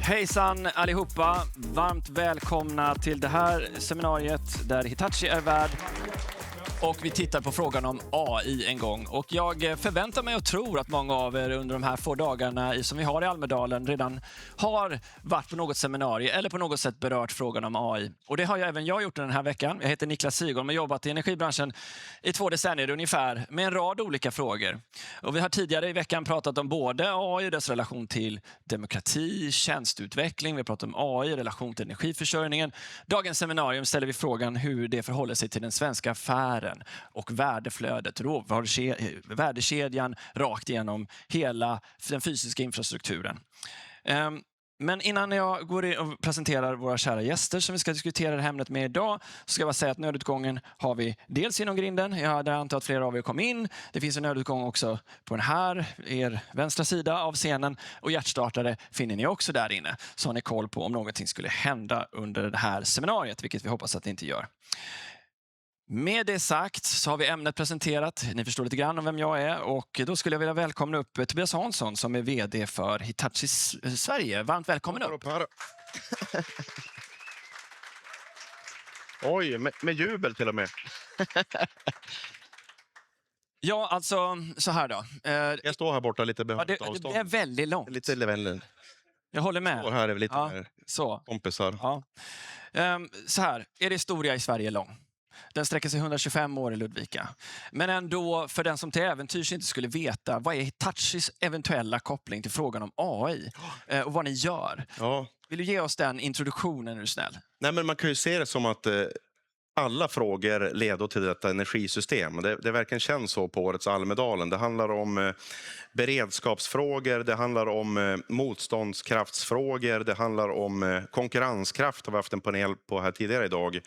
Hejsan allihopa, varmt välkomna till det här seminariet där Hitachi är värd. Och vi tittar på frågan om AI en gång. Och jag förväntar mig och tror att många av er under de här få dagarna som vi har i Almedalen redan har varit på något seminarium eller på något sätt berört frågan om AI. Och det har ju även jag gjort den här veckan. Jag heter Niklas Sygholm och har jobbat i energibranschen i 2 decennier ungefär med en rad olika frågor. Och vi har tidigare i veckan pratat om både AI och dess relation till demokrati, tjänsteutveckling. Vi har pratat om AI i relation till energiförsörjningen. Dagens seminarium ställer vi frågan hur det förhåller sig till den svenska affären och värdeflödet, värdekedjan rakt igenom hela den fysiska infrastrukturen. Men innan jag går in och presenterar våra kära gäster som vi ska diskutera det här ämnet med idag, så ska jag bara säga att nödutgången har vi dels inom grinden. Jag antar att flera av er kom in. Det finns en nödutgång också på den här, er vänstra sida av scenen. Och hjärtstartare finner ni också där inne. Så har ni koll på om någonting skulle hända under det här seminariet, vilket vi hoppas att det inte gör. Med det sagt så har vi ämnet presenterat. Ni förstår lite grann om vem jag är. Och då skulle jag vilja välkomna upp Tobias Hansson som är vd för Hitachi Sverige. Varmt välkommen upp. Oj, med jubel till och med. Ja, alltså så här då. Jag står här borta lite behörigt avstånd. Det är väldigt långt. Lite level. Jag håller med. Och här är vi lite mer så. kompisar. Ja. Så här, är det historia i Sverige lång? Den sträcker sig 125 år i Ludvika. Men ändå, för den som till äventyrs inte skulle veta, vad är Hitachis eventuella koppling till frågan om AI och vad ni gör? Ja. Vill du ge oss den introduktionen, är du snäll? Nej, men man kan ju se det som att alla frågor leder till detta energisystem. Det verkligen känns så på årets Almedalen. Det handlar om beredskapsfrågor, det handlar om motståndskraftsfrågor, det handlar om konkurrenskraft, har vi haft en panel på här tidigare idag.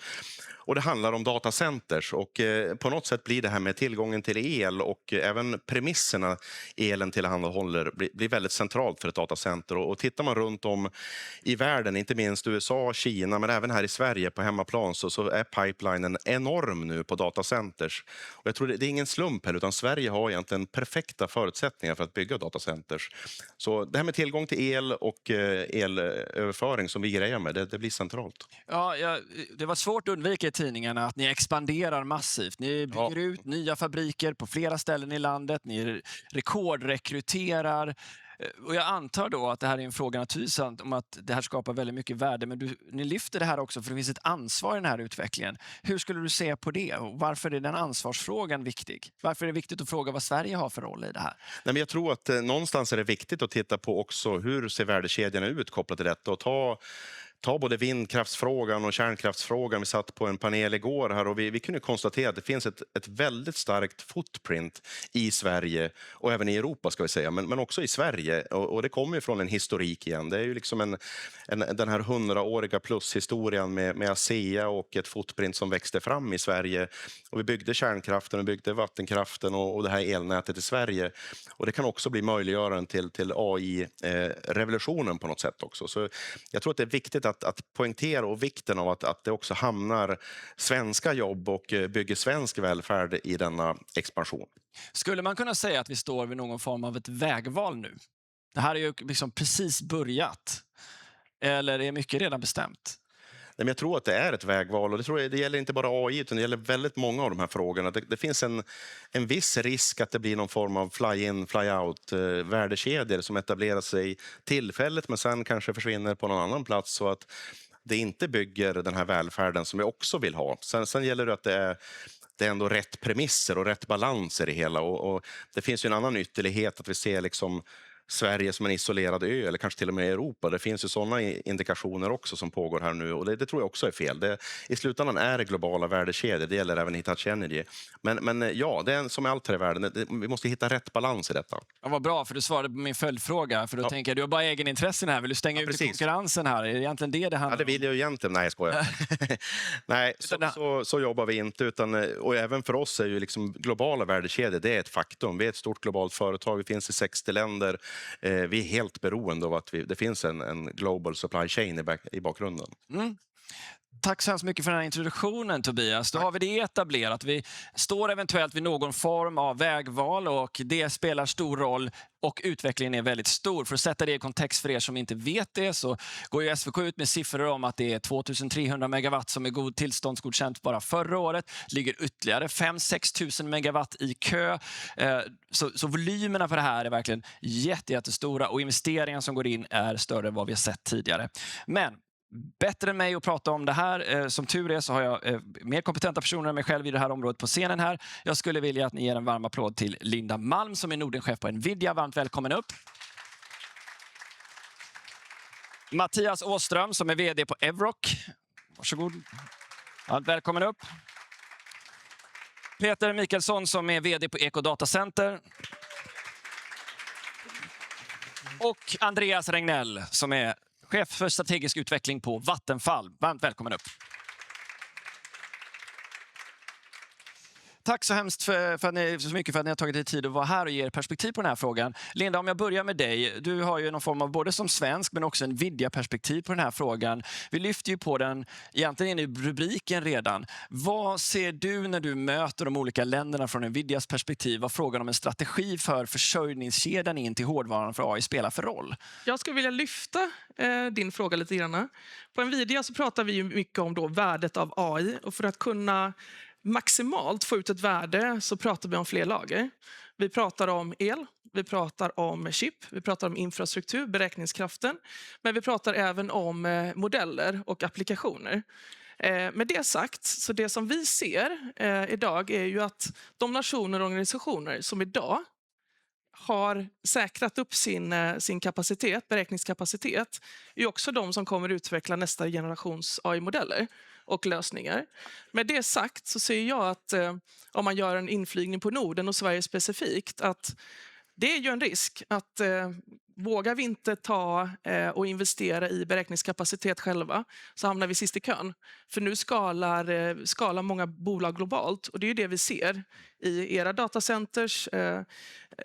Och det handlar om datacenters och på något sätt blir det här med tillgången till el och även premisserna elen tillhandahåller blir väldigt centralt för ett datacenter. Och tittar man runt om i världen, inte minst USA, Kina, men även här i Sverige på hemmaplan så är pipelinen enorm nu på datacenters. Och jag tror det är ingen slump här, utan Sverige har egentligen perfekta förutsättningar för att bygga datacenters. Så det här med tillgång till el och elöverföring som vi grejer med, det blir centralt. Ja, det var svårt att undvika i tidningarna att ni expanderar massivt. Ni bygger ut nya fabriker på flera ställen i landet. Ni rekordrekryterar. Och jag antar då att det här är en fråga naturligtvis om att det här skapar väldigt mycket värde. Men ni lyfter det här också för det finns ett ansvar i den här utvecklingen. Hur skulle du se på det? Och varför är den ansvarsfrågan viktig? Varför är det viktigt att fråga vad Sverige har för roll i det här? Nej, men jag tror att någonstans är det viktigt att titta på också hur ser värdekedjan ut kopplat till detta och ta både vindkraftsfrågan och kärnkraftsfrågan. Vi satt på en panel igår här och vi kunde konstatera att det finns ett väldigt starkt footprint i Sverige och även i Europa ska vi säga, men också i Sverige. Och det kommer ju från en historik igen. Det är ju liksom den här 100-åriga plushistorien med ASEA och ett footprint som växte fram i Sverige. Och vi byggde kärnkraften och byggde vattenkraften och det här elnätet i Sverige. Och det kan också bli möjliggöraren till AI-revolutionen på något sätt också. Så jag tror att det är viktigt att poängtera och vikten av att det också hamnar svenska jobb och bygger svensk välfärd i denna expansion. Skulle man kunna säga att vi står vid någon form av ett vägval nu? Det här är ju liksom precis börjat. Eller är mycket redan bestämt? Men jag tror att det är ett vägval och det gäller inte bara AI utan det gäller väldigt många av de här frågorna. Det finns en viss risk att det blir någon form av fly-in, fly-out värdekedjor som etablerar sig tillfälligt men sen kanske försvinner på någon annan plats så att det inte bygger den här välfärden som vi också vill ha. Sen gäller det att det är ändå rätt premisser och rätt balanser i hela och det finns ju en annan ytterlighet att vi ser liksom Sverige som en isolerad ö eller kanske till och med Europa. Det finns ju sådana indikationer också som pågår här nu och det tror jag också är fel. I slutändan är det globala värdekedjor, det gäller även Hitachi Energy. Men ja, det är som med allt här i världen, vi måste hitta rätt balans i detta. Ja, vad bra, för du svarade på min följdfråga. För då tänker jag, du har bara egenintressen här. Vill du stänga ut konkurrensen här? Är det egentligen det handlar om? Ja, det vill jag egentligen. Nej, jag skojar. Nej, så jobbar vi inte. Och även för oss är ju liksom globala värdekedjor, det är ett faktum. Vi är ett stort globalt företag, vi finns i 60 länder. Vi är helt beroende av att det finns en global supply chain i bakgrunden. Mm. Tack så hemskt mycket för den här introduktionen, Tobias. Då har vi det etablerat. Vi står eventuellt vid någon form av vägval och det spelar stor roll och utvecklingen är väldigt stor. För att sätta det i kontext för er som inte vet det så går ju SVK ut med siffror om att det är 2300 megawatt som är tillståndsgodkänt bara förra året. Det ligger ytterligare 5-6 000 megawatt i kö. Så volymerna för det här är verkligen jättestora och investeringar som går in är större än vad vi har sett tidigare. Men bättre än mig att prata om det här. Som tur är så har jag mer kompetenta personer än mig själv i det här området på scenen här. Jag skulle vilja att ni ger en varm applåd till Linda Malm som är Nordenchef på Nvidia. Varmt välkommen upp. Mattias Åström som är vd på Evroc. Varsågod. Varmt välkommen upp. Peter Mikkelsson som är vd på Ecodata Center. Och Andreas Regnell som är chef för strategisk utveckling på Vattenfall. Varmt välkommen upp. Tack så hemskt så mycket för att ni har tagit er tid att vara här och ge er perspektiv på den här frågan. Linda, om jag börjar med dig. Du har ju någon form av både som svensk men också en Nvidia-perspektiv på den här frågan. Vi lyfter ju på den egentligen i rubriken redan. Vad ser du när du möter de olika länderna från Nvidias perspektiv? Vad frågan om en strategi för försörjningskedjan in till hårdvaran för AI spelar för roll? Jag skulle vilja lyfta din fråga lite grann. På Nvidia så pratar vi ju mycket om då värdet av AI och för att kunna maximalt få ut ett värde så pratar vi om fler lager. Vi pratar om el, vi pratar om chip, vi pratar om infrastruktur, beräkningskraften. Men vi pratar även om modeller och applikationer. Med det sagt, så det som vi ser idag är ju att de nationer och organisationer som idag har säkrat upp sin kapacitet, beräkningskapacitet, är också de som kommer utveckla nästa generations AI-modeller och lösningar. Med det sagt så ser jag att om man gör en inflygning på Norden och Sverige specifikt, att det är ju en risk att vågar vi inte ta och investera i beräkningskapacitet själva så hamnar vi sist i kön. För nu skalar många bolag globalt och det är ju det vi ser i era datacenters.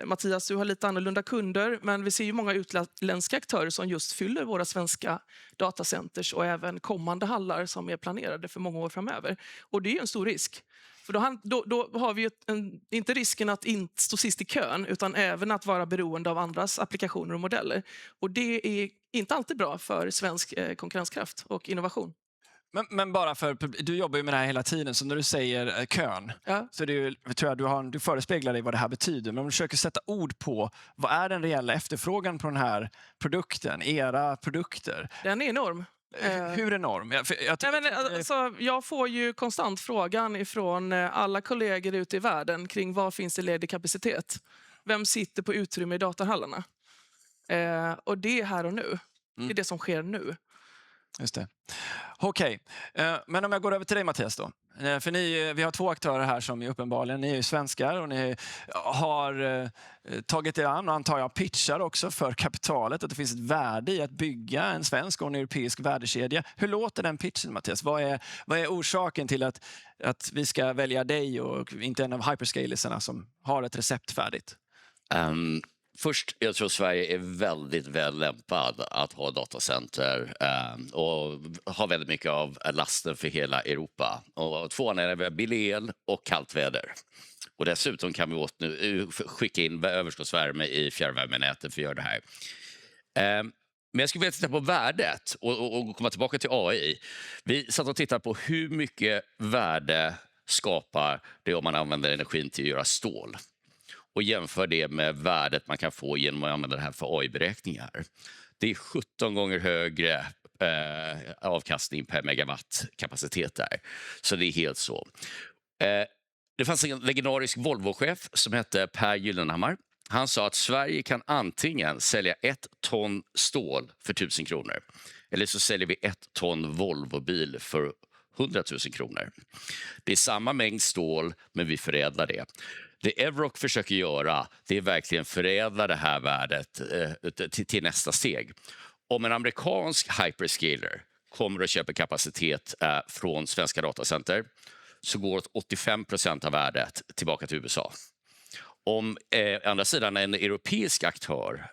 Mattias, du har lite annorlunda kunder, men vi ser ju många utländska aktörer som just fyller våra svenska datacenters och även kommande hallar som är planerade för många år framöver. Och det är ju en stor risk. För då har vi ju inte risken att inte stå sist i kön utan även att vara beroende av andras applikationer och modeller. Och det är inte alltid bra för svensk konkurrenskraft och innovation. Men bara för, du jobbar ju med det här hela tiden, så när du säger kön, så det är ju, tror jag du förespeglar dig vad det här betyder. Men om du försöker sätta ord på, vad är den reella efterfrågan på den här produkten, era produkter? Den är enorm. Hur enorm? Jag får ju konstant frågan ifrån alla kollegor ute i världen kring vad finns det ledig kapacitet. Vem sitter på utrymme i datorhallarna? Och det är här och nu. Det är det som sker nu. Just det. Okej, men om jag går över till dig Mattias då. För vi har två aktörer här som är uppenbarligen, ni är ju svenskar och ni har tagit er an och antar jag pitchar också för kapitalet att det finns ett värde i att bygga en svensk och en europeisk värdekedja. Hur låter den pitchen Mattias? Vad är orsaken till att vi ska välja dig och inte en av hyperscalersarna som har ett recept färdigt? Först, jag tror Sverige är väldigt väl lämpad att ha datacenter och ha väldigt mycket av lasten för hela Europa. Och tvåan är att vi har billig el och kallt väder. Och dessutom kan vi skicka in överskottsvärme i fjärrvärmenätet för att göra det här. Men jag skulle vilja titta på värdet och komma tillbaka till AI. Vi satt och tittade på hur mycket värde skapar det om man använder energin till att göra stål. Och jämför det med värdet man kan få genom att använda det här för AI-beräkningar. Det är 17 gånger högre avkastning per megawatt kapacitet där. Så det är helt så. Det fanns en legendarisk Volvo-chef som hette Per Gyllenhammar. Han sa att Sverige kan antingen sälja 1 ton stål för 1000 kronor. Eller så säljer vi 1 ton Volvo-bil för 100 000 kronor. Det är samma mängd stål men vi förädlar det. Det Evroc försöker göra, det är verkligen förädla det här värdet till nästa steg. Om en amerikansk hyperscaler kommer att köpa kapacitet från svenska datacenter så går 85% av värdet tillbaka till USA. Om andra sidan en europeisk aktör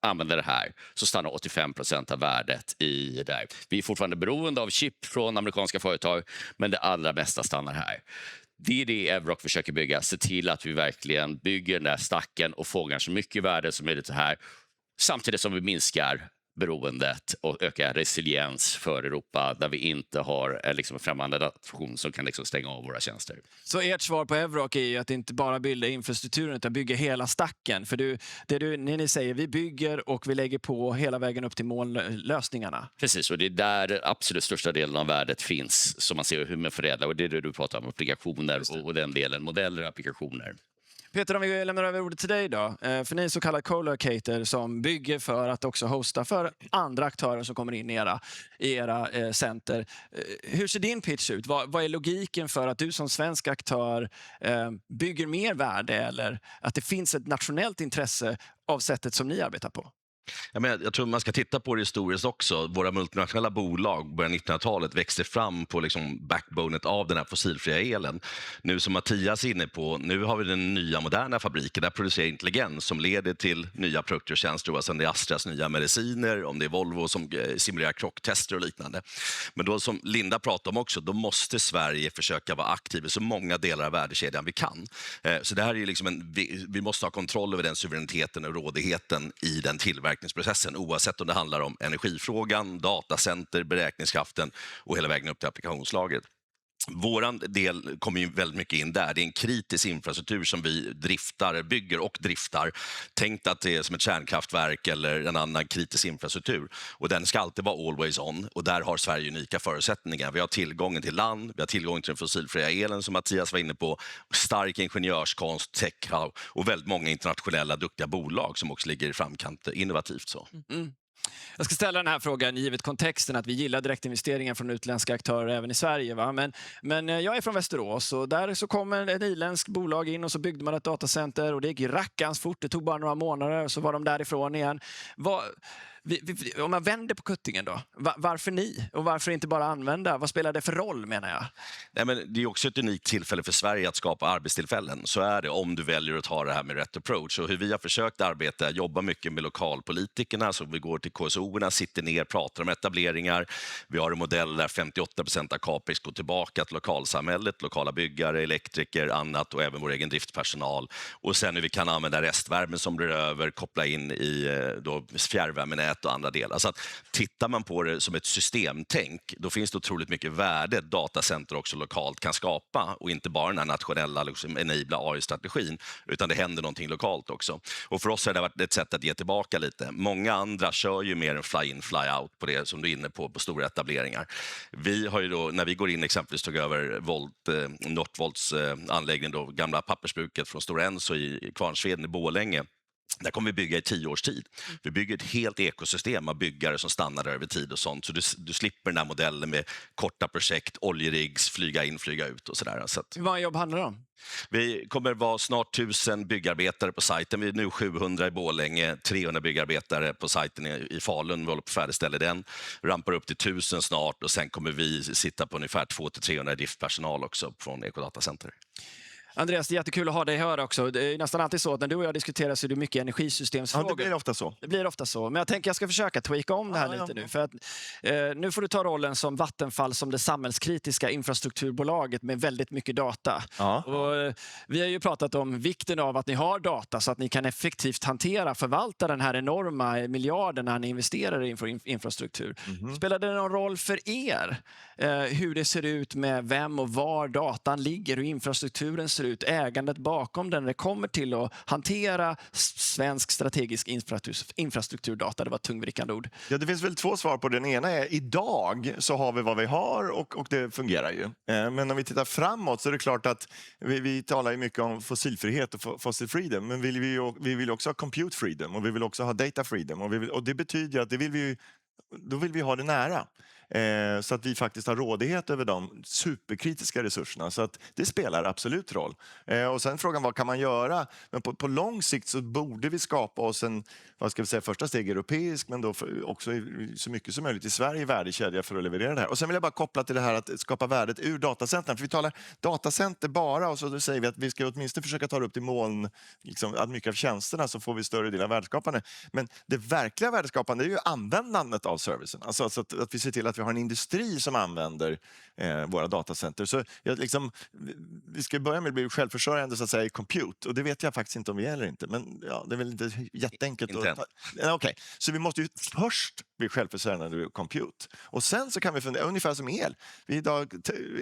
använder det här så stannar 85% av värdet i där. Vi är fortfarande beroende av chip från amerikanska företag, men det allra mesta stannar här. Det är det Evrock försöker bygga, se till att vi verkligen bygger den där stacken och fångar så mycket värde som möjligt här, samtidigt som vi minskar beroendet och ökar resiliens för Europa där vi inte har en främmande nation som kan stänga av våra tjänster. Så ert svar på Evrock är ju att inte bara bygga infrastrukturen utan bygga hela stacken. För när ni säger vi bygger och vi lägger på hela vägen upp till mållösningarna. Precis, och det är där den absolut största delen av värdet finns som man ser hur man förädlar. Och det är det du pratar om, applikationer och den delen, modeller och applikationer. Peter, om vi lämnar över ordet till dig då. För ni är så kallad co-locator som bygger för att också hosta för andra aktörer som kommer in i era center. Hur ser din pitch ut? Vad är logiken för att du som svensk aktör bygger mer värde eller att det finns ett nationellt intresse av sättet som ni arbetar på? Jag tror man ska titta på det historiskt också. Våra multinationella bolag början 1900-talet växte fram på backbonet av den här fossilfria elen. Nu som Mattias är inne på, nu har vi den nya moderna fabriken där producerar intelligens som leder till nya produkter och tjänster. Alltså om det är Astras nya mediciner, om det är Volvo som simulerar krocktester och liknande. Men då som Linda pratade om också, då måste Sverige försöka vara aktiv i så många delar av värdekedjan vi kan. Så det här är vi måste ha kontroll över den suveräniteten och rådigheten i den tillverkningsprocessen, oavsett om det handlar om energifrågan, datacenter, beräkningskraften och hela vägen upp till applikationslagret. Våran del kommer ju väldigt mycket in där. Det är en kritisk infrastruktur som vi bygger och driftar. Tänk att det är som ett kärnkraftverk eller en annan kritisk infrastruktur. Och den ska alltid vara always on. Och där har Sverige unika förutsättningar. Vi har tillgången till land, vi har tillgång till den fossilfria elen som Mattias var inne på. Stark ingenjörskonst, tech och väldigt många internationella duktiga bolag som också ligger i framkant innovativt. Så. Mm. Jag ska ställa den här frågan givet kontexten att vi gillar direktinvesteringar från utländska aktörer även i Sverige. Va? Men jag är från Västerås och där så kom ett irländsk bolag in och så byggde man ett datacenter och det gick rackans fort. Det tog bara några månader och så var de därifrån igen. Om man vänder på kuttingen då, varför ni? Och varför inte bara använda? Vad spelar det för roll menar jag? Nej, men det är också ett unikt tillfälle för Sverige att skapa arbetstillfällen. Så är det om du väljer att ta det här med rätt approach. Och hur vi har försökt jobba mycket med lokalpolitikerna. Så vi går till KSO-erna, sitter ner, pratar om etableringar. Vi har en modell där 58% av capex går tillbaka till lokalsamhället, lokala byggare, elektriker, annat och även vår egen driftpersonal. Och sen hur vi kan använda restvärmen som blir över, koppla in i fjärrvärmenät och andra delar. Så att tittar man på det som ett systemtänk, då finns det otroligt mycket värde datacenter också lokalt kan skapa och inte bara den här nationella enabla AI-strategin, utan det händer någonting lokalt också. Och för oss har det varit ett sätt att ge tillbaka lite. Många andra kör ju mer en fly-in, fly-out på det som du är inne på stora etableringar. Vi har ju då, när vi går in exempelvis tog över Northvolts anläggning då, gamla pappersbruket från Stora Enso i Kvarnsveden i Borlänge. Där kommer vi bygga i 10 års tid. Vi bygger ett helt ekosystem av byggare som stannar över tid och sånt. Så du slipper den här modellen med korta projekt, oljeriggs, flyga in, flyga ut och sådär. Så Hur många jobb handlar det om? Vi kommer vara snart 1000 byggarbetare på sajten. Vi är nu 700 i Borlänge, 300 byggarbetare på sajten i Falun. Vi håller på att färdigställa den. Rampar upp till 1000 snart och sen kommer vi sitta på ungefär 200-300 driftpersonal också från Ecodatacenter. Andreas, det är jättekul att ha dig här också. Det är nästan alltid så att när du och jag diskuterar så är det mycket energisystemsfrågor. Ja, det blir ofta så. Det blir ofta så. Men jag tänker jag ska försöka tweaka om det här lite nu. För att, nu får du ta rollen som Vattenfall som det samhällskritiska infrastrukturbolaget med väldigt mycket data. Ja. Och, vi har ju pratat om vikten av att ni har data så att ni kan effektivt förvalta den här enorma miljarderna ni investerar i infrastruktur. Spelar det någon roll för er hur det ser ut med vem och var datan ligger, hur infrastrukturen ser ut, ägandet bakom den när det kommer till att hantera svensk strategisk infrastrukturdata? Det var ett tungvrickande ord. Ja, det finns väl 2 svar på. Den ena är idag så har vi vad vi har och det fungerar ju. Men om vi tittar framåt så är det klart att vi talar ju mycket om fossilfrihet och fossil freedom, men vi vill också ha compute freedom och vi vill också ha data freedom och det betyder att då vill vi ha det nära. så att vi faktiskt har rådighet över de superkritiska resurserna. Så att det spelar absolut roll. Och sen frågan, vad kan man göra? Men på lång sikt så borde vi skapa oss en, vad ska vi säga, första steg europeisk, men då också så mycket som möjligt i Sverige värdekedja för att leverera det här. Och sen vill jag bara koppla till det här att skapa värdet ur datacentren. För vi talar datacenter bara, och så då säger vi att vi ska åtminstone försöka ta det upp till moln, liksom, att mycket av tjänsterna, så får vi större del av värdeskapande. Men det verkliga värdeskapande är ju användandet av servicen. Alltså att vi ser till att vi har en industri som använder våra datacenter. Så vi ska börja med att bli självförsörjande så att säga, i compute. Och det vet jag faktiskt inte om vi är eller inte. Men ja, det är väl inte jätteenkelt. Okej. Så vi måste ju först bli självförsörjande i compute. Och sen så kan vi fundera, ungefär som el. Vi idag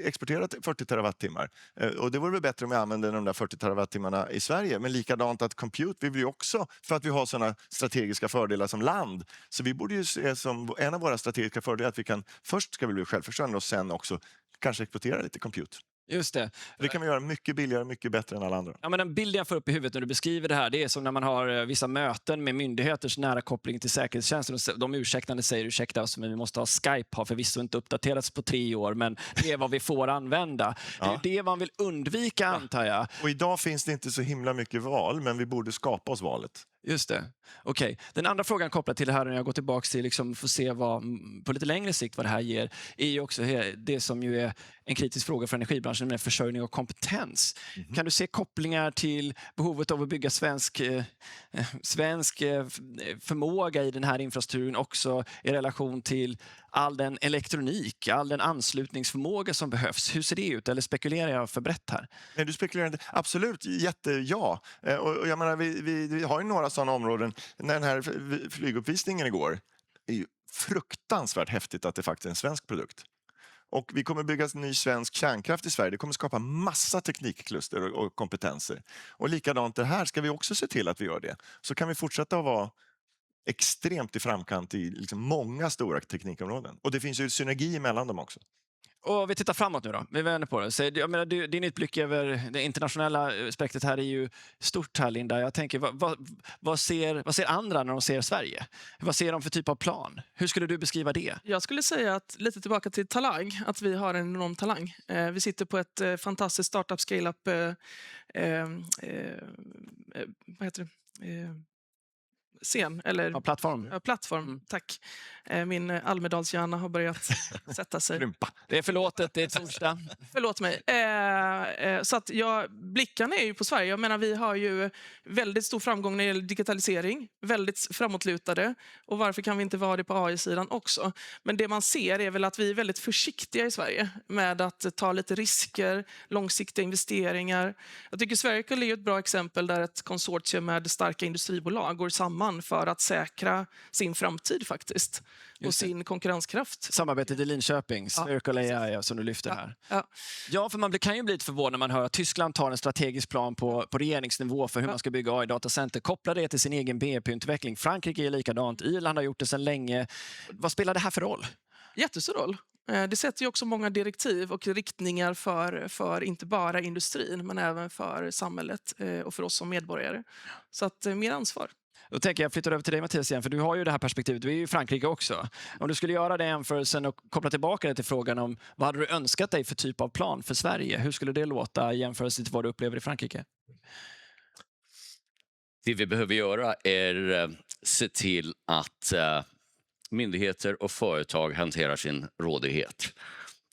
exporterar 40 terawattimmar. Och det vore väl bättre om vi använder de där 40 terawattimmarna i Sverige. Men likadant att compute vill vi också, för att vi har sådana strategiska fördelar som land. Så vi borde ju se som en av våra strategiska fördelar att vi kan, först ska vi bli självförsörjande och sen också kanske exportera lite compute. Just det. Det kan vi göra mycket billigare, mycket bättre än alla andra. Ja, men den bild jag får upp i huvudet när du beskriver det här, det är som när man har vissa möten med myndigheters nära koppling till säkerhetstjänsten. Och de ursäktande säger, ursäkta oss, men vi måste ha Skype, har förvisso inte uppdaterats på 3 år, men det är vad vi får använda. Ja. Det är det man vill undvika, antar jag. Och idag finns det inte så himla mycket val, men vi borde skapa oss valet. Just det. Okej. Den andra frågan kopplat till det här, när jag går tillbaka till liksom, för att se på lite längre sikt vad det här ger, är ju också det som ju är en kritisk fråga för energibranschen, med försörjning och kompetens. Kan du se kopplingar till behovet av att bygga svensk förmåga i den här infrastrukturen också i relation till all den elektronik, all den anslutningsförmåga som behövs? Hur ser det ut? Eller spekulerar jag för brett här? Nej, du spekulerar inte. Absolut, ja. Och jag menar, vi har ju några sådana områden. När den här flyguppvisningen igår, är ju fruktansvärt häftigt att det faktiskt är en svensk produkt. Och vi kommer bygga en ny svensk kärnkraft i Sverige. Det kommer skapa massa teknikkluster och kompetenser. Och likadant det här ska vi också se till att vi gör det. Så kan vi fortsätta att vara extremt i framkant i liksom många stora teknikområden. Och det finns ju synergi mellan dem också. Och vi tittar framåt nu då. Vi vänder på det. Så jag menar, din utblick över det internationella aspektet här är ju stort här, Linda. Jag tänker, vad ser andra när de ser Sverige? Vad ser de för typ av plan? Hur skulle du beskriva det? Jag skulle säga att, lite tillbaka till talang, att vi har en enorm talang. Vi sitter på ett fantastiskt startup scale-up vad heter det? Scen, eller Plattform. plattform. Tack. Min Almedalshjärna har börjat sätta sig. Det är förlåtet, det är torsdag. Förlåt mig. Så att blickarna är ju på Sverige. Jag menar, vi har ju väldigt stor framgång när det gäller digitalisering. Väldigt framåtlutade. Och varför kan vi inte vara det på AI-sidan också? Men det man ser är väl att vi är väldigt försiktiga i Sverige med att ta lite risker, långsiktiga investeringar. Jag tycker Sverige är ett bra exempel där ett konsortium med starka industribolag går samman för att säkra sin framtid faktiskt. Och sin konkurrenskraft. Samarbetet i Linköping, Circle AI som du lyfter här. Ja, för man kan ju bli lite förvånad när man hör att Tyskland tar en strategisk plan på regeringsnivå för hur man ska bygga AI-datacenter. Koppla det till sin egen BNP-utveckling. Frankrike är likadant. Irland har gjort det sedan länge. Vad spelar det här för roll? Jättestor roll. Det sätter ju också många direktiv och riktningar för inte bara industrin, men även för samhället och för oss som medborgare. Så att mer ansvar. Då tänker jag flytta över till dig, Mattias, igen, för du har ju det här perspektivet. Du är ju i Frankrike också. Om du skulle göra den jämförelsen och koppla tillbaka det till frågan om vad hade du önskat dig för typ av plan för Sverige? Hur skulle det låta i jämförelse till vad du upplever i Frankrike? Det vi behöver göra är se till att myndigheter och företag hanterar sin rådighet.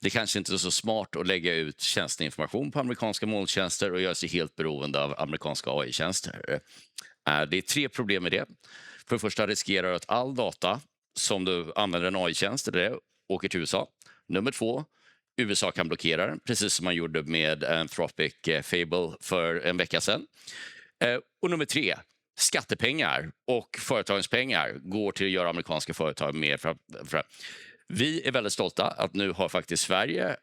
Det kanske inte är så smart att lägga ut tjänsteinformation på amerikanska molntjänster och göra sig helt beroende av amerikanska AI-tjänster. Det är 3 problem med det. För det första riskerar du att all data som du använder en AI-tjänst åker till USA. Nummer 2, USA kan blockera den, precis som man gjorde med Anthropic Fable för en vecka sedan. Och nummer 3, skattepengar och företagens pengar går till att göra amerikanska företag mer för. Vi är väldigt stolta att nu har faktiskt Sverige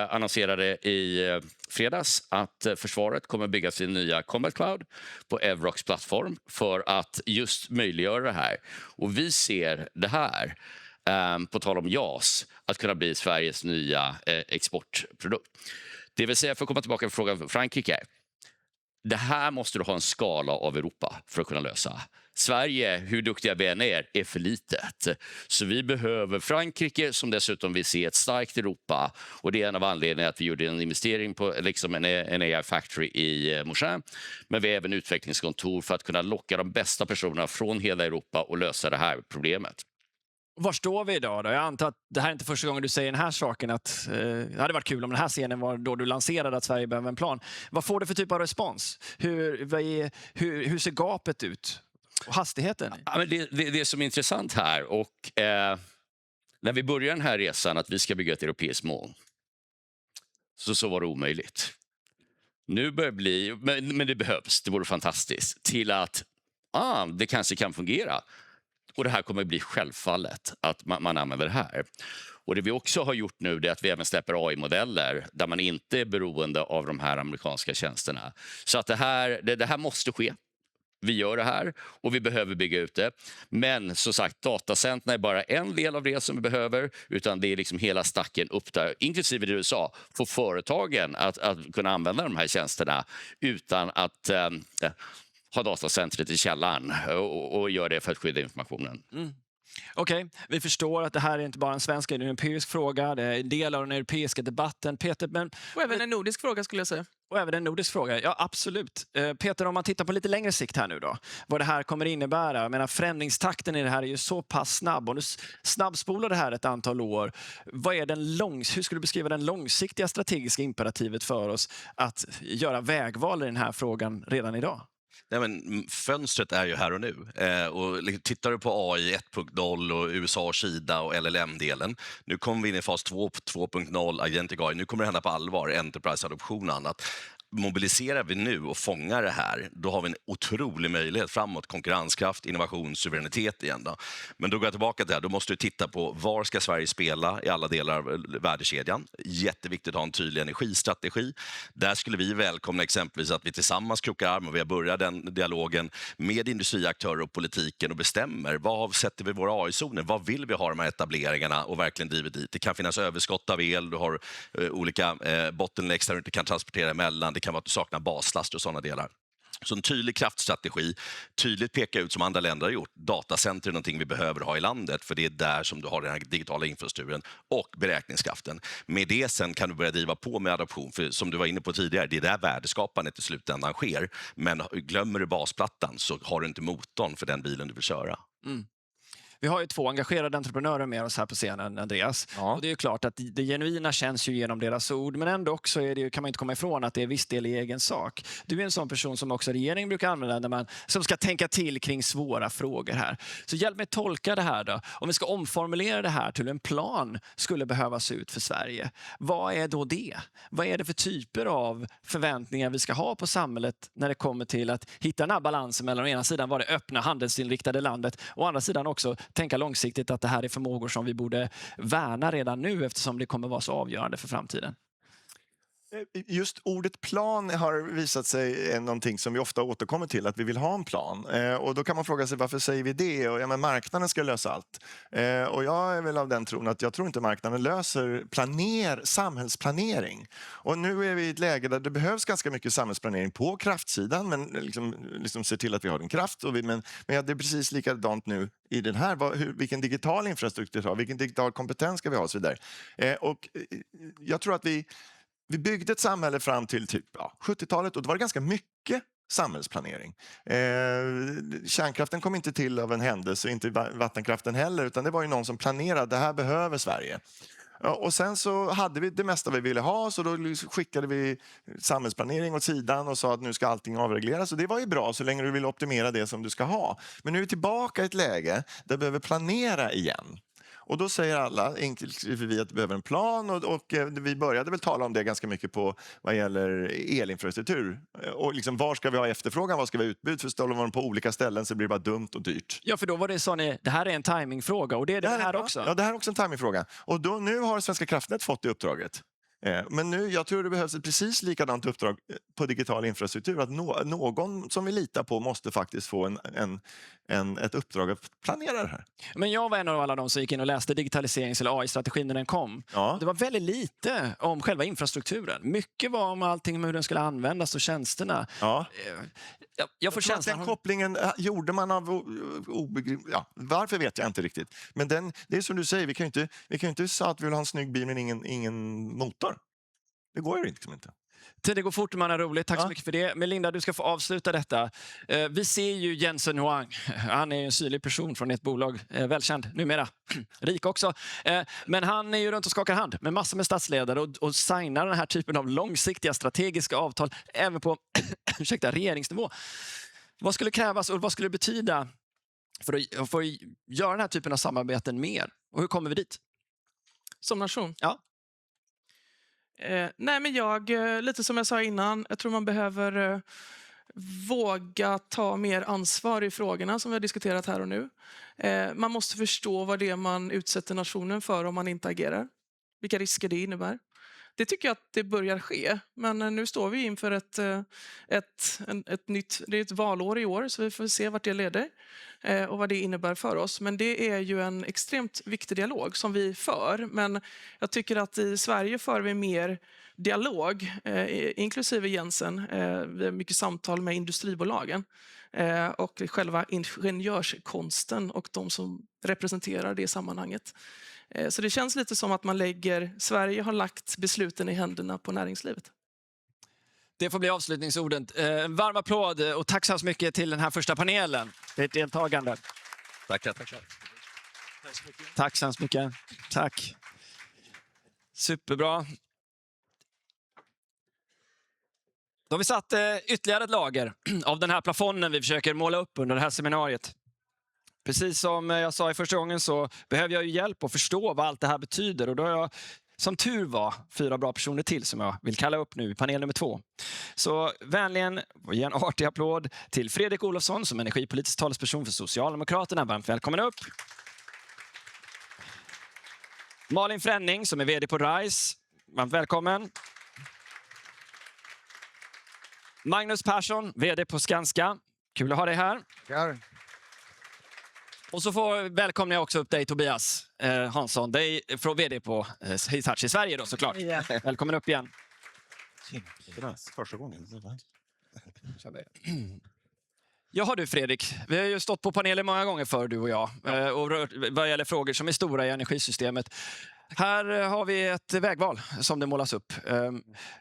annonserade i fredags att försvaret kommer bygga sin nya Combat Cloud på Evrox plattform för att just möjliggöra det här. Och vi ser det här, på tal om JAS, att kunna bli Sveriges nya exportprodukt. Det vill säga, för att komma tillbaka till frågan för Frankrike, det här måste du ha en skala av Europa för att kunna lösa. Sverige, hur duktiga vi än är för litet. Så vi behöver Frankrike som dessutom vill se ett starkt Europa. Och det är en av anledningarna att vi gjorde en investering på liksom en AI Factory i Mougins. Men vi har även utvecklingskontor för att kunna locka de bästa personerna från hela Europa och lösa det här problemet. Var står vi idag då? Jag antar att det här är inte första gången du säger den här saken, att det hade varit kul om den här scenen var då du lanserade att Sverige behöver en plan. Vad får du för typ av respons? Hur ser gapet ut? Och hastigheten? Ja, men det som är intressant här, och när vi börjar den här resan att vi ska bygga ett europeiskt moln, så var det omöjligt. Nu börjar det bli, men det behövs, det vore fantastiskt, till att det kanske kan fungera. Och det här kommer att bli självfallet att man använder det här. Och det vi också har gjort nu är att vi även släpper AI-modeller där man inte är beroende av de här amerikanska tjänsterna. Så att det här måste ske. Vi gör det här och vi behöver bygga ut det. Men som sagt, datacenterna är bara en del av det som vi behöver, utan det är liksom hela stacken upp där, inklusive det du sa, få företagen att kunna använda de här tjänsterna utan att ha datacentret i källaren och göra det för att skydda informationen. Okej, vi förstår att det här är inte bara en svensk, det är en europeisk fråga. Det är en del av den europeiska debatten. Peter, Och även en nordisk fråga skulle jag säga. Och även en nordisk fråga, ja absolut. Peter, om man tittar på lite längre sikt här nu då, vad det här kommer innebära. Jag menar, förändringstakten i det här är ju så pass snabb. Och nu snabbspolar det här ett antal år. Vad är hur skulle du beskriva den långsiktiga strategiska imperativet för oss att göra vägval i den här frågan redan idag? Nej, men fönstret är ju här och nu. Och tittar du på AI 1.0 och USA, Kina och LLM-delen. Nu kommer vi in i fas 2.0, Agentic AI. Nu kommer det hända på allvar, enterprise-adoption och annat. Mobiliserar vi nu och fångar det här, då har vi en otrolig möjlighet framåt. Konkurrenskraft, innovation, suveränitet igen. Då. Men då går jag tillbaka till det här. Då måste du titta på var ska Sverige spela i alla delar av värdekedjan. Jätteviktigt att ha en tydlig energistrategi. Där skulle vi välkomna exempelvis att vi tillsammans krokar arm och vi har börjat den dialogen med industriaktörer och politiken och bestämmer vad sätter vi våra AI-zoner. Vad vill vi ha de här etableringarna och verkligen driver dit. Det kan finnas överskott av el. Du har olika bottlenecks där du inte kan transportera emellan. Det kan vara att du saknar baslast och sådana delar. Så en tydlig kraftstrategi, tydligt peka ut som andra länder har gjort. Datacenter är någonting vi behöver ha i landet för det är där som du har den här digitala infrastrukturen och beräkningskraften. Med det sen kan du börja driva på med adoption för som du var inne på tidigare, det är där värdeskapandet i slutändan sker. Men glömmer du basplattan så har du inte motorn för den bilen du vill köra. Vi har ju 2 engagerade entreprenörer med oss här på scenen, Andreas. Ja. Och det är ju klart att det genuina känns ju genom deras ord, men ändå också är det, kan man inte komma ifrån att det är viss del i egen sak. Du är en sån person som också regeringen brukar använda som ska tänka till kring svåra frågor här. Så hjälp mig tolka det här då. Om vi ska omformulera det här till en plan skulle behövas ut för Sverige. Vad är då det? Vad är det för typer av förväntningar vi ska ha på samhället när det kommer till att hitta den här balansen mellan å ena sidan var det öppna handelsinriktade landet och å andra sidan också tänka långsiktigt att det här är förmågor som vi borde värna redan nu eftersom det kommer vara så avgörande för framtiden. Just ordet plan har visat sig är någonting som vi ofta återkommer till, att vi vill ha en plan. Och då kan man fråga sig varför säger vi det? Och, men marknaden ska lösa allt. Och jag är väl av den tron att jag tror inte marknaden löser samhällsplanering. Och nu är vi i ett läge där det behövs ganska mycket samhällsplanering på kraftsidan, men liksom se till att vi har en kraft. Men det är precis likadant nu i den här, vilken digital infrastruktur har, vilken digital kompetens ska vi ha och så vidare. Och jag tror att vi byggde ett samhälle fram till typ 70-talet och det var ganska mycket samhällsplanering. Kärnkraften kom inte till av en händelse, inte vattenkraften heller, utan det var ju någon som planerade, det här behöver Sverige. Och sen så hade vi det mesta vi ville ha, så då skickade vi samhällsplanering åt sidan och sa att nu ska allting avregleras. Och det var ju bra så länge du vill optimera det som du ska ha. Men nu är vi tillbaka i ett läge där vi behöver planera igen. Och då säger alla, inklusive vi, att vi behöver en plan och vi började väl tala om det ganska mycket på vad gäller elinfrastruktur. Och liksom, var ska vi ha efterfrågan, var ska vi ha utbud? För ställer man på olika ställen så blir det bara dumt och dyrt. Ja, för då var det så ni, det här är en timingfråga och det är det här också. Ja, det här är också en timingfråga. Och nu har Svenska kraftnät fått det uppdraget. Men nu, jag tror det behövs ett precis likadant uppdrag på digital infrastruktur. Att någon som vi litar på måste faktiskt få ett uppdrag att planera det här. Men jag var en av alla de som gick in och läste digitaliserings- eller AI-strategin när den kom. Ja. Det var väldigt lite om själva infrastrukturen. Mycket var om allting med hur den skulle användas och tjänsterna. Ja. Jag får Jag tror att känslan... den kopplingen gjorde man av varför vet jag inte riktigt. Men det är som du säger, vi kan ju inte säga att vi vill ha en snygg bil men ingen motor. Det går ju liksom inte. Det går fort, man är roligt. Tack så Ja. mycket för det. Melinda, du ska få avsluta detta. Vi ser ju Jensen Huang. Han är en syrlig person från ett bolag. Välkänd numera. Rik också. Men han är ju runt och skakar hand med massor med statsledare och signar den här typen av långsiktiga strategiska avtal även på regeringsnivå. Vad skulle krävas och vad skulle det betyda för att göra den här typen av samarbeten mer? Och hur kommer vi dit? Som nation? Ja. Nej, men lite som jag sa innan, jag tror man behöver våga ta mer ansvar i frågorna som vi har diskuterat här och nu. Man måste förstå vad det är man utsätter nationen för om man inte agerar. Vilka risker det innebär. Det tycker jag att det börjar ske, men nu står vi inför ett nytt, det är ett valår i år, så vi får se vart det leder och vad det innebär för oss. Men det är ju en extremt viktig dialog som vi för, men jag tycker att i Sverige för vi mer dialog, inklusive Jensen. Vi har mycket samtal med industribolagen och själva ingenjörskonsten och de som representerar det sammanhanget. Så det känns lite som att Sverige har lagt besluten i händerna på näringslivet. Det får bli avslutningsorden. En varm applåd och tack så hemskt mycket till den här första panelen. Det är ett deltagande. Tackar. Tack så hemskt mycket. Tack. Superbra. Då har vi satt ytterligare ett lager av den här plafonen vi försöker måla upp under det här seminariet. Precis som jag sa i första gången så behöver jag ju hjälp att förstå vad allt det här betyder. Och då har jag, som tur var, 4 bra personer till som jag vill kalla upp nu i panel nummer 2. Så vänligen, ge en artig applåd till Fredrik Olofsson som energipolitisk talesperson för Socialdemokraterna. Varmt välkommen upp. Malin Fränning som är vd på RISE. Varmt välkommen. Magnus Persson, vd på Skanska. Kul att ha dig här. Ja. Och så välkomnar jag också upp dig Tobias Hansson, dig från vd på Hitachi Sverige då såklart. Yeah. Välkommen upp igen. Första gången. Jaha du Fredrik, vi har ju stått på paneler många gånger för du och jag och vad gäller frågor som är stora i energisystemet. Här har vi ett vägval som det målas upp.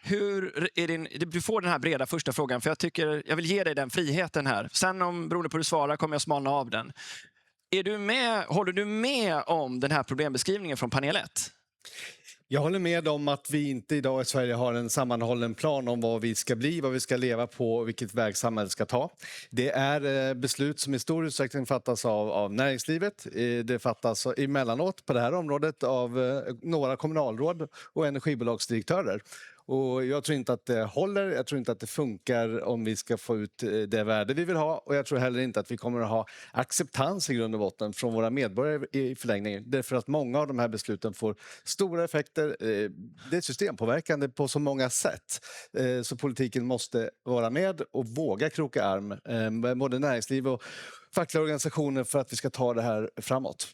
Hur är du får den här breda första frågan för jag vill ge dig den friheten här. Sen beroende på hur du svarar kommer jag smalna av den. Håller du med om den här problembeskrivningen från panel 1? Jag håller med om att vi inte idag i Sverige har en sammanhållen plan om vad vi ska bli, vad vi ska leva på och vilket väg samhället ska ta. Det är beslut som i stor utsträckning fattas av näringslivet. Det fattas emellanåt på det här området av några kommunalråd och energibolagsdirektörer. Och jag tror inte att det håller, jag tror inte att det funkar om vi ska få ut det värde vi vill ha och jag tror heller inte att vi kommer att ha acceptans i grund och botten från våra medborgare i förlängningen. Därför att många av de här besluten får stora effekter, det är systempåverkande på så många sätt. Så politiken måste vara med och våga kroka arm med både näringsliv och fackliga organisationer för att vi ska ta det här framåt.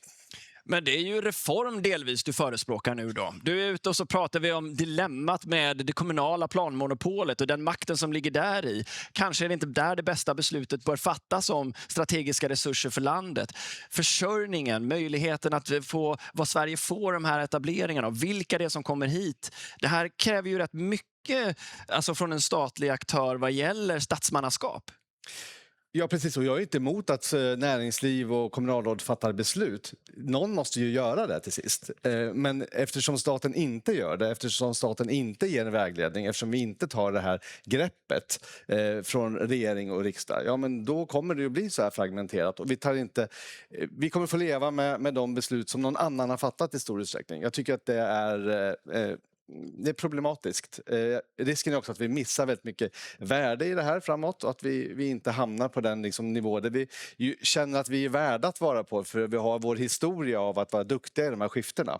Men det är ju reform delvis du förespråkar nu då. Du är ute och så pratar vi om dilemmat med det kommunala planmonopolet och den makten som ligger där i. Kanske är det inte där det bästa beslutet bör fattas om strategiska resurser för landet. Försörjningen, möjligheten att få vad Sverige får de här etableringarna och vilka det är som kommer hit. Det här kräver ju rätt mycket alltså från en statlig aktör vad gäller statsmannaskap. Ja, precis. Och jag är inte emot att näringsliv och kommunalråd fattar beslut. Någon måste ju göra det till sist. Men eftersom staten inte gör det, eftersom staten inte ger en vägledning, eftersom vi inte tar det här greppet från regering och riksdag, ja men då kommer det ju bli så här fragmenterat. Och vi kommer få leva med de beslut som någon annan har fattat i stor utsträckning. Jag tycker att det är det är problematiskt. Risken är också att vi missar väldigt mycket värde i det här framåt och att vi inte hamnar på den liksom nivå där vi ju känner att vi är värda att vara på, för vi har vår historia av att vara duktiga i de här skiftena.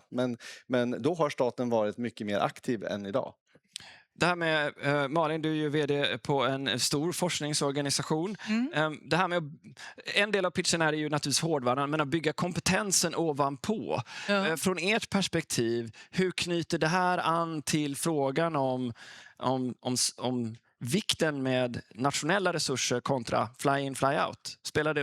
Men då har staten varit mycket mer aktiv än idag. Det här med, Malin, du är ju vd på en stor forskningsorganisation. Det här med, en del av pitchen är ju naturligtvis hårdvaran, men att bygga kompetensen ovanpå. Ja. Från ert perspektiv, hur knyter det här an till frågan om vikten med nationella resurser kontra fly-in, fly-out?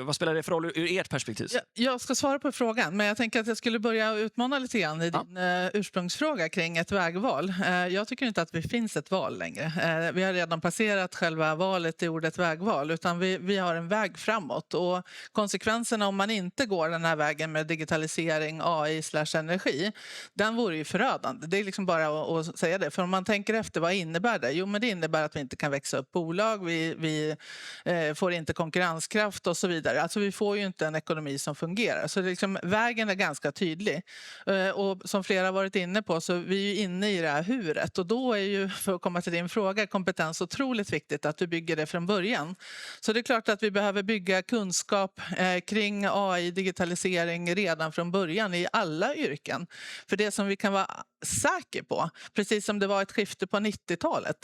Vad spelar det för roll ur ert perspektiv? Jag ska svara på frågan, men jag tänker att jag skulle börja utmana lite grann i din ursprungsfråga kring ett vägval. Jag tycker inte att det finns ett val längre. Vi har redan passerat själva valet i ordet vägval, utan vi har en väg framåt. Och konsekvenserna om man inte går den här vägen med digitalisering, AI/energi, den vore ju förödande. Det är liksom bara att säga det. För om man tänker efter, vad innebär det? Jo, men det innebär att vi inte kan växa upp bolag, vi får inte konkurrenskraft och så vidare. Alltså vi får ju inte en ekonomi som fungerar. Så det liksom, vägen är ganska tydlig. Och som flera har varit inne på, så vi är ju inne i det här huret. Och då är ju, för att komma till din fråga, kompetens otroligt viktigt att du bygger det från början. Så det är klart att vi behöver bygga kunskap kring AI, digitalisering redan från början i alla yrken. För det som vi kan vara säker på, precis som det var ett skifte på 90-talet,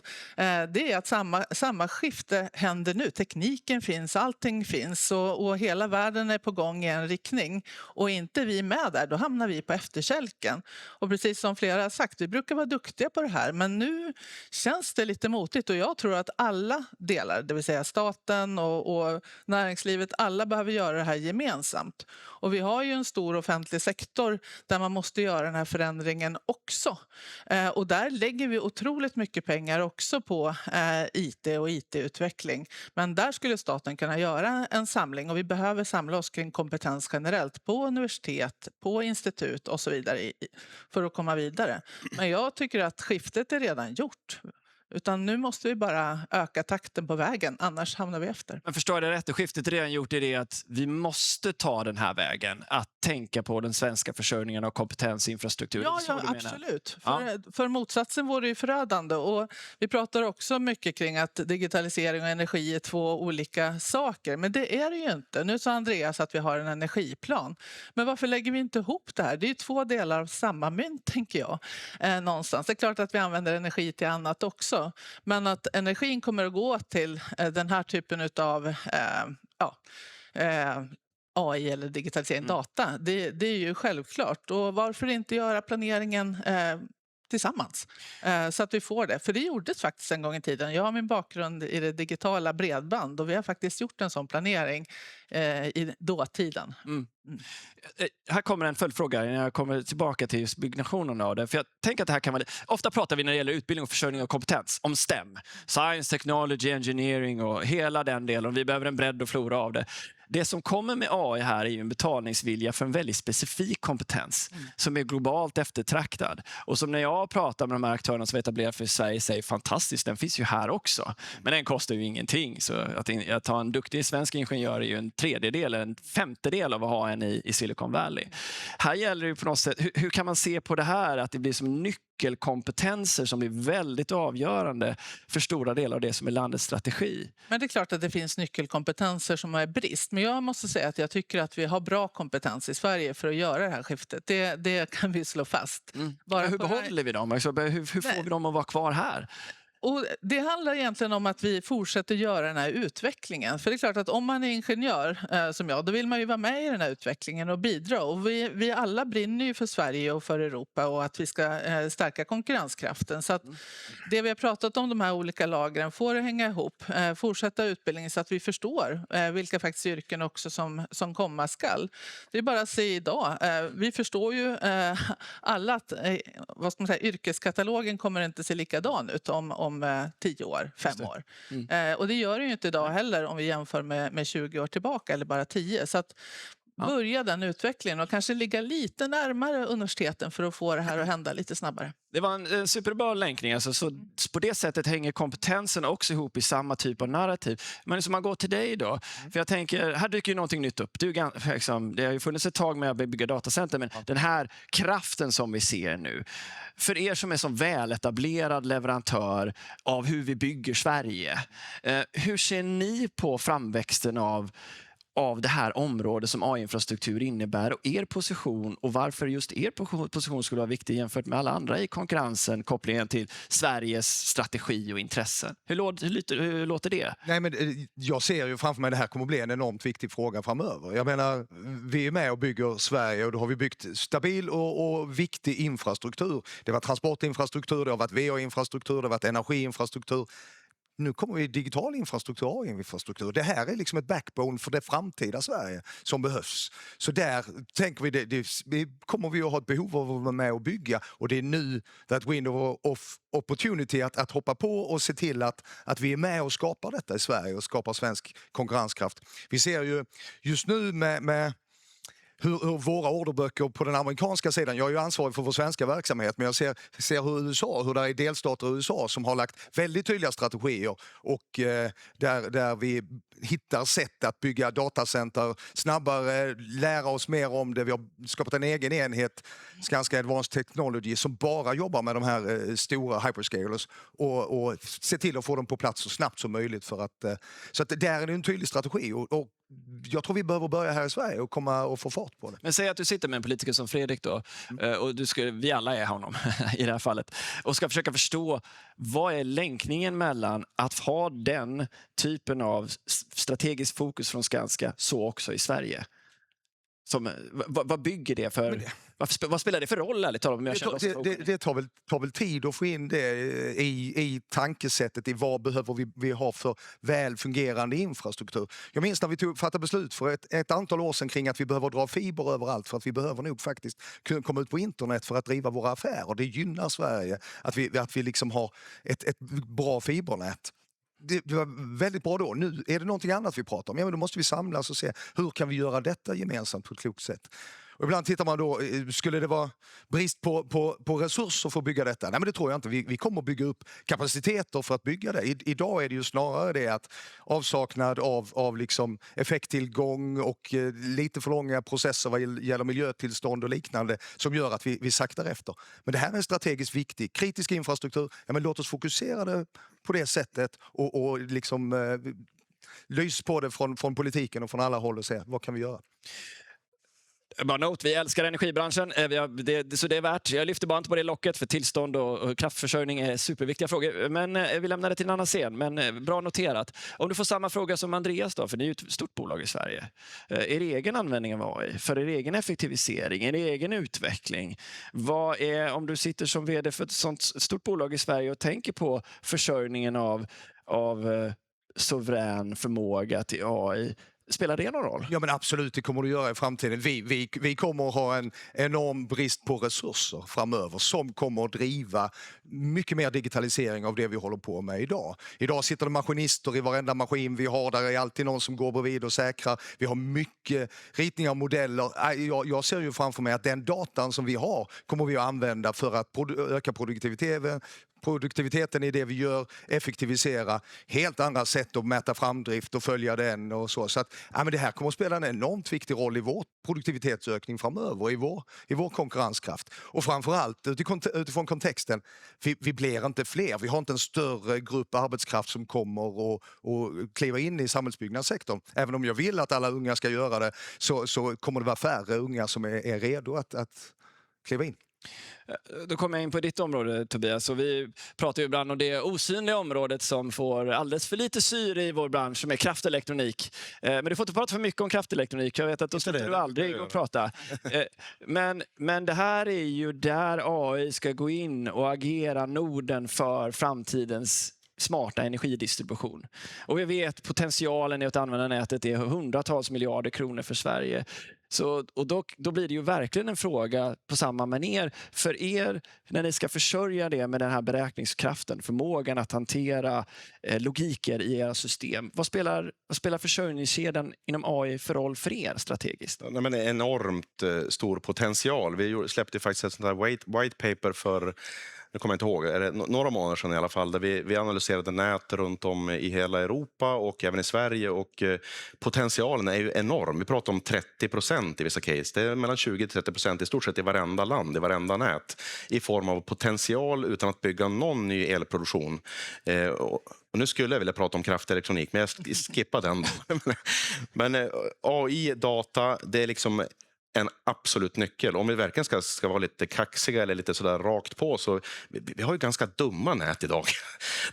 det är att samma skifte händer nu. Tekniken finns, allting finns och hela världen är på gång i en riktning. Och inte vi med där, då hamnar vi på efterkälken. Och precis som flera har sagt, vi brukar vara duktiga på det här, men nu känns det lite motigt. Och jag tror att alla delar, det vill säga staten och näringslivet, alla behöver göra det här gemensamt. Och vi har ju en stor offentlig sektor där man måste göra den här förändringen också. Och där lägger vi otroligt mycket pengar också på IT och IT-utveckling. Men där skulle staten kunna göra en samling, och vi behöver samla oss kring kompetens generellt på universitet, på institut och så vidare för att komma vidare. Men jag tycker att skiftet är redan gjort. Utan nu måste vi bara öka takten på vägen, annars hamnar vi efter. Men förstår jag det rätt? Skiftet är redan gjort i det att vi måste ta den här vägen. Att tänka på den svenska försörjningen av kompetensinfrastruktur. Ja, absolut. För motsatsen vore ju förödande. Och vi pratar också mycket kring att digitalisering och energi är två olika saker. Men det är det ju inte. Nu sa Andreas att vi har en energiplan. Men varför lägger vi inte ihop det här? Det är ju två delar av samma mynt, tänker jag. Någonstans. Det är klart att vi använder energi till annat också. Men att energin kommer att gå till den här typen av AI eller digitalisering data, det är ju självklart. Och varför inte göra planeringen tillsammans så att vi får det. För det gjordes faktiskt en gång i tiden. Jag har min bakgrund i det digitala bredband och vi har faktiskt gjort en sån planering i dåtiden. Här kommer en följdfråga när jag kommer tillbaka till just byggnationen av det. För jag tänker att det här kan vara... Ofta pratar vi när det gäller utbildning och försörjning av kompetens om STEM. Science, Technology, Engineering och hela den delen. Vi behöver en bredd och flora av det. Det som kommer med AI här är ju en betalningsvilja för en väldigt specifik kompetens som är globalt eftertraktad. Och som när jag pratar med de här aktörerna som etablerar för Sverige säger fantastiskt, den finns ju här också. Men den kostar ju ingenting. Så att ha en duktig svensk ingenjör är ju en tredjedel, en femtedel av att ha en i Silicon Valley. Här gäller det ju på något sätt, hur kan man se på det här att det blir som nyckelkompetenser som blir väldigt avgörande för stora delar av det som är landets strategi? Men det är klart att det finns nyckelkompetenser som är brist. Men jag måste säga att jag tycker att vi har bra kompetens i Sverige för att göra det här skiftet. Det kan vi slå fast. Hur behåller vi dem? Alltså, hur får vi dem att vara kvar här? Och det handlar egentligen om att vi fortsätter göra den här utvecklingen. För det är klart att om man är ingenjör som jag, då vill man ju vara med i den här utvecklingen och bidra. Och vi alla brinner ju för Sverige och för Europa och att vi ska stärka konkurrenskraften. Så att det vi har pratat om, de här olika lagren, får det hänga ihop. Fortsätta utbildningen så att vi förstår vilka faktiskt yrken också som komma skall. Det är bara att se idag. Vi förstår ju alla att yrkeskatalogen kommer inte se likadan ut om 10 år, 5 år. Och det gör det ju inte idag heller om vi jämför med 20 år tillbaka eller bara 10. Så att börja den utvecklingen och kanske ligga lite närmare universiteten för att få det här att hända lite snabbare. Det var en superbra länkning. Alltså, så på det sättet hänger kompetensen också ihop i samma typ av narrativ. Men som man går till dig då, för jag tänker, här dyker ju någonting nytt upp. Det har ju funnits ett tag med att bygga datacenter, men den här kraften som vi ser nu, för er som är så väletablerad leverantör av hur vi bygger Sverige, hur ser ni på framväxten av det här området som AI-infrastruktur innebär och er position, och varför just er position skulle vara viktig jämfört med alla andra i konkurrensen, kopplingen till Sveriges strategi och intressen? Hur låter det? Nej, men jag ser ju framför mig det här kommer bli en enormt viktig fråga framöver. Jag menar, vi är med och bygger Sverige och då har vi byggt stabil och viktig infrastruktur. Det var transportinfrastruktur, det har varit VA-infrastruktur, det har varit energiinfrastruktur. Nu kommer vi digital infrastruktur och infrastruktur. Det här är liksom ett backbone för det framtida Sverige som behövs. Så där tänker vi, kommer vi att ha ett behov av att vara med och bygga. Och det är nu that window of opportunity att hoppa på och se till att vi är med och skapar detta i Sverige och skapar svensk konkurrenskraft. Vi ser ju just nu med hur våra orderböcker på den amerikanska sidan, jag är ju ansvarig för vår svenska verksamhet, men jag ser hur det är delstater i USA som har lagt väldigt tydliga strategier och där vi hittar sätt att bygga datacenter snabbare, lära oss mer om det. Vi har skapat en egen enhet, Skanska Advanced Technology, som bara jobbar med de här stora hyperscalers och se till att få dem på plats så snabbt som möjligt så att där är det en tydlig strategi och jag tror vi behöver börja här i Sverige och komma och få fart på det. Men säg att du sitter med en politiker som Fredrik då, och vi alla är honom i det här fallet, och ska försöka förstå vad är länkningen mellan att ha den typen av strategisk fokus från Skanska så också i Sverige. Vad bygger det för? Vad spelar det för roll, ärligt talat? Det tar väl tid att få in det i tankesättet i vad behöver vi ha för väl fungerande infrastruktur. Jag minns när vi fattade beslut för ett antal år sedan kring att vi behöver dra fiber överallt för att vi behöver nog faktiskt kunna komma ut på internet för att driva våra affärer. Det gynnar Sverige att vi liksom har ett bra fibernät. Det var väldigt bra då. Nu är det någonting annat vi pratar om. Ja, men då måste vi samlas och se hur kan vi göra detta gemensamt på ett klokt sätt. Och ibland tittar man då, skulle det vara brist på resurser för att bygga detta? Nej, men det tror jag inte. Vi kommer att bygga upp kapaciteter för att bygga det. Idag är det ju snarare det att avsaknad av liksom effekttillgång och lite för långa processer vad gäller miljötillstånd och liknande som gör att vi saktar efter. Men det här är strategiskt viktig. Kritisk infrastruktur, ja, men låt oss fokusera det på det sättet och liksom lys på det från politiken och från alla håll och se vad kan vi göra. Bara note, vi älskar energibranschen, så det är värt. Jag lyfter bara inte på det locket, för tillstånd och kraftförsörjning är superviktiga frågor. Men vi lämnar det till en annan scen, men bra noterat. Om du får samma fråga som Andreas då, för ni är ju ett stort bolag i Sverige. Er egen användning av AI, för er egen effektivisering, er egen utveckling. Vad är, om du sitter som vd för ett sånt stort bolag i Sverige och tänker på försörjningen av suverän förmåga till AI, spelar det någon roll? Ja, men absolut, det kommer det göra i framtiden. Vi kommer att ha en enorm brist på resurser framöver som kommer att driva mycket mer digitalisering av det vi håller på med idag. Idag sitter det maskinister i varenda maskin vi har. Där är alltid någon som går bredvid och säkrar. Vi har mycket ritningar och modeller. Jag ser ju framför mig att den datan som vi har kommer vi att använda för att öka produktiviteten i det vi gör, effektivisera, helt andra sätt att mäta framdrift och följa den och så. Så att, men det här kommer att spela en enormt viktig roll i vår produktivitetsökning framöver, i vår konkurrenskraft. Och framförallt utifrån kontexten, vi blir inte fler. Vi har inte en större grupp arbetskraft som kommer och kliva in i samhällsbyggnadssektorn. Även om jag vill att alla unga ska göra det så kommer det vara färre unga som är redo att kliva in. Då kommer jag in på ditt område, Tobias. Och vi pratar ju ibland om det osynliga området som får alldeles för lite syre i vår bransch, som är kraftelektronik. Men du får inte prata för mycket om kraftelektronik. Jag vet att då slutar du aldrig att prata. Men det här är ju där AI ska gå in och agera noden för framtidens smarta energidistribution. Och vi vet potentialen i att använda nätet är hundratals miljarder kronor för Sverige. Och då blir det ju verkligen en fråga på samma manér för er när ni ska försörja det med den här beräkningskraften, förmågan att hantera logiker i era system. Vad spelar försörjningskedjan inom AI för roll för er strategiskt? Ja, men enormt stor potential. Vi släppte faktiskt ett sånt här white paper för, nu kommer jag inte ihåg, är det några månader sedan i alla fall, där vi analyserade nät runt om i hela Europa och även i Sverige, och potentialen är ju enorm. Vi pratar om 30% i vissa case. Det är mellan 20-30% i stort sett i varenda land, i varenda nät, i form av potential utan att bygga någon ny elproduktion. Och nu skulle jag vilja prata om kraftelektronik, men jag skippar den. Men AI, data, det är liksom en absolut nyckel. Om vi verkligen ska vara lite kaxiga eller lite sådär rakt på, så vi har ju ganska dumma nät idag.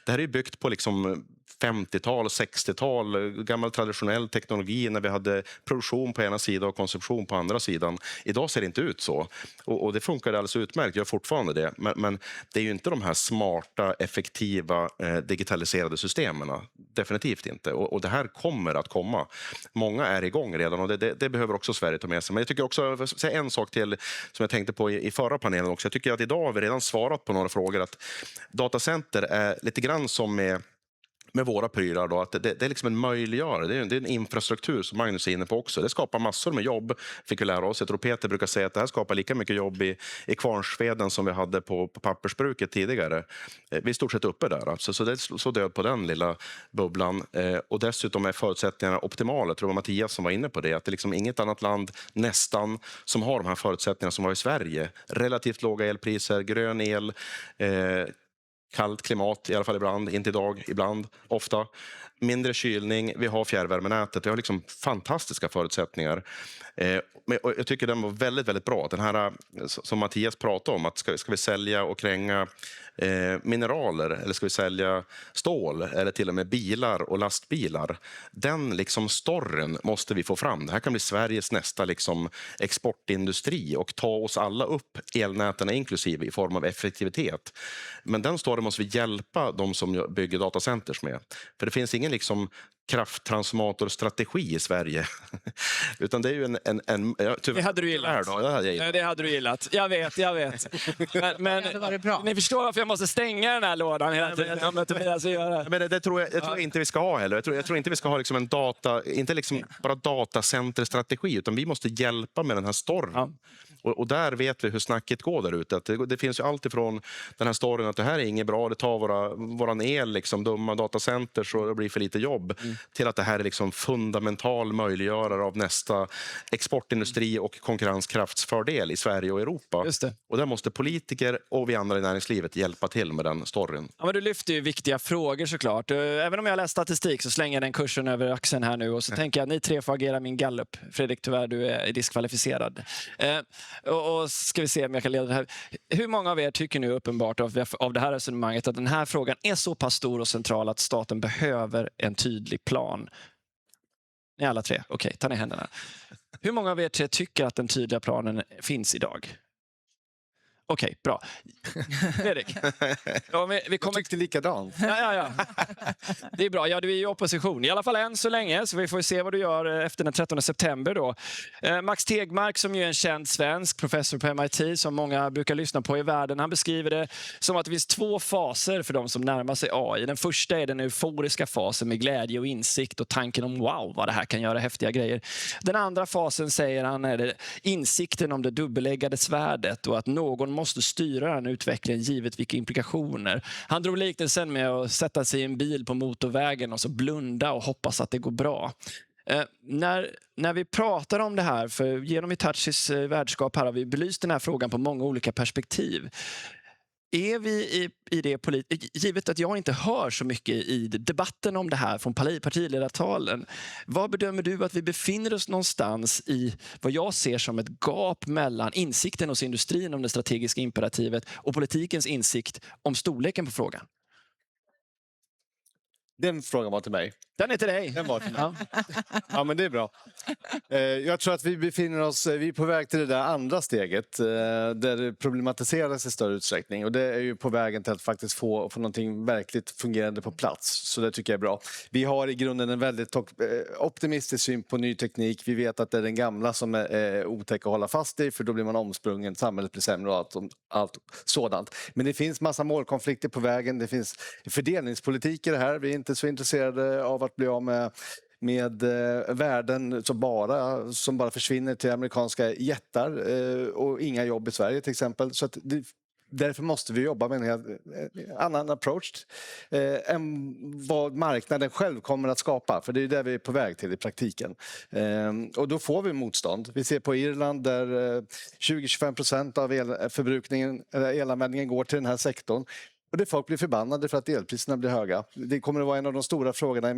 Det här är ju byggt på liksom 50-tal, 60-tal, gammal traditionell teknologi när vi hade produktion på ena sidan och konsumtion på andra sidan. Idag ser det inte ut så. Och det funkar alldeles utmärkt, gör fortfarande det. Men det är ju inte de här smarta, effektiva, digitaliserade systemen. Definitivt inte. Och det här kommer att komma. Många är igång redan och det behöver också Sverige ta med sig. Men jag tycker också, för att säga en sak till som jag tänkte på i förra panelen också. Jag tycker att idag har vi redan svarat på några frågor. Att datacenter är lite grann som med våra prylar då, att det är liksom en möjliggörare. Det är en infrastruktur som Magnus är inne på också. Det skapar massor med jobb, fick vi lära oss. Jag tror Peter brukar säga att det här skapar lika mycket jobb i Kvarnsveden som vi hade på pappersbruket tidigare. Vi är i stort sett uppe där. Så det är så död på den lilla bubblan. Och dessutom är förutsättningarna optimala. Jag tror det var Mattias som var inne på det. Att det är liksom inget annat land nästan som har de här förutsättningarna som var i Sverige. Relativt låga elpriser, grön el, kallt klimat, i alla fall ibland, inte idag, ibland, ofta. Mindre kylning, vi har fjärrvärmenätet, vi har liksom fantastiska förutsättningar. Men jag tycker den var väldigt, väldigt bra. Den här som Mattias pratade om, att ska vi sälja och kränga mineraler, eller ska vi sälja stål, eller till och med bilar och lastbilar. Den liksom storyn måste vi få fram. Det här kan bli Sveriges nästa liksom exportindustri och ta oss alla upp, elnäten inklusive, i form av effektivitet. Men den storyn måste vi hjälpa de som bygger datacenters med. För det finns ingen liksom krafttransformatorstrategi i Sverige. Utan det är ju det hade du gillat. Det hade du gillat. Jag vet. Men ni förstår varför jag måste stänga den här lådan hela tiden. Men det tror jag inte vi ska ha heller. Jag tror inte vi ska ha liksom inte liksom bara datacenterstrategi, utan vi måste hjälpa med den här storyn. Ja. Och där vet vi hur snacket går där ute. Att det finns ju allt ifrån den här storyn att det här är inget bra, det tar våran el, liksom, dumma datacenters och det blir för lite jobb, till att det här är liksom fundamental möjliggörare av nästa exportindustri och konkurrenskraftsfördel i Sverige och Europa. Just det. Och där måste politiker och vi andra i näringslivet hjälpa till med den storyn. Ja, men du lyfter ju viktiga frågor såklart. Även om jag läst statistik så slänger jag den kursen över axeln här nu och så tänker jag att ni tre får agera min gallup. Fredrik, tyvärr, du är diskvalificerad. Och ska vi se om jag kan leda det här. Hur många av er tycker nu uppenbart av det här resonemanget att den här frågan är så pass stor och central att staten behöver en tydlig plan? Ni alla tre. Okej, ta ner händerna. Hur många av er tre tycker att den tydliga planen finns idag? Okej, bra. Fredrik. Ja, vi tyckte likadant. Ja. Det är bra. Ja, du är i opposition. I alla fall än så länge. Så vi får se vad du gör efter den 13 september då. Max Tegmark, som ju är en känd svensk professor på MIT som många brukar lyssna på i världen. Han beskriver det som att det finns 2 faser för de som närmar sig AI. Den första är den euforiska fasen med glädje och insikt och tanken om wow, vad det här kan göra häftiga grejer. Den andra fasen, säger han, är det insikten om det dubbeleggade svärdet och att någon måste styra den utvecklingen givet vilka implikationer. Han drog liknelsen med att sätta sig i en bil på motorvägen och så blunda och hoppas att det går bra. När vi pratar om det här, för genom Hitachis värdskap här har vi belyst den här frågan på många olika perspektiv. Är vi i det givet att jag inte hör så mycket i debatten om det här från partiledartalen, vad bedömer du att vi befinner oss någonstans i vad jag ser som ett gap mellan insikten hos industrin om det strategiska imperativet och politikens insikt om storleken på frågan? Den frågan var till mig. Den är till dig. Den var till mig. Ja, men det är bra. Jag tror att vi är på väg till det där andra steget där det problematiseras i större utsträckning. Och det är ju på vägen till att faktiskt få någonting verkligt fungerande på plats. Så det tycker jag är bra. Vi har i grunden en väldigt optimistisk syn på ny teknik. Vi vet att det är den gamla som är otäck att hålla fast i, för då blir man omsprungen, samhället blir sämre och allt sådant. Men det finns massa målkonflikter på vägen. Det finns fördelningspolitik i det här. Vi är inte så intresserade av att bli av med värden som bara försvinner till amerikanska jättar och inga jobb i Sverige till exempel. Så att därför måste vi jobba med en annan approach än vad marknaden själv kommer att skapa. För det är det vi är på väg till i praktiken. Och då får vi motstånd. Vi ser på Irland där 20-25% av elanvändningen går till den här sektorn. Och det folk blir förbannade för att elpriserna blir höga. Det kommer att vara en av de stora frågorna i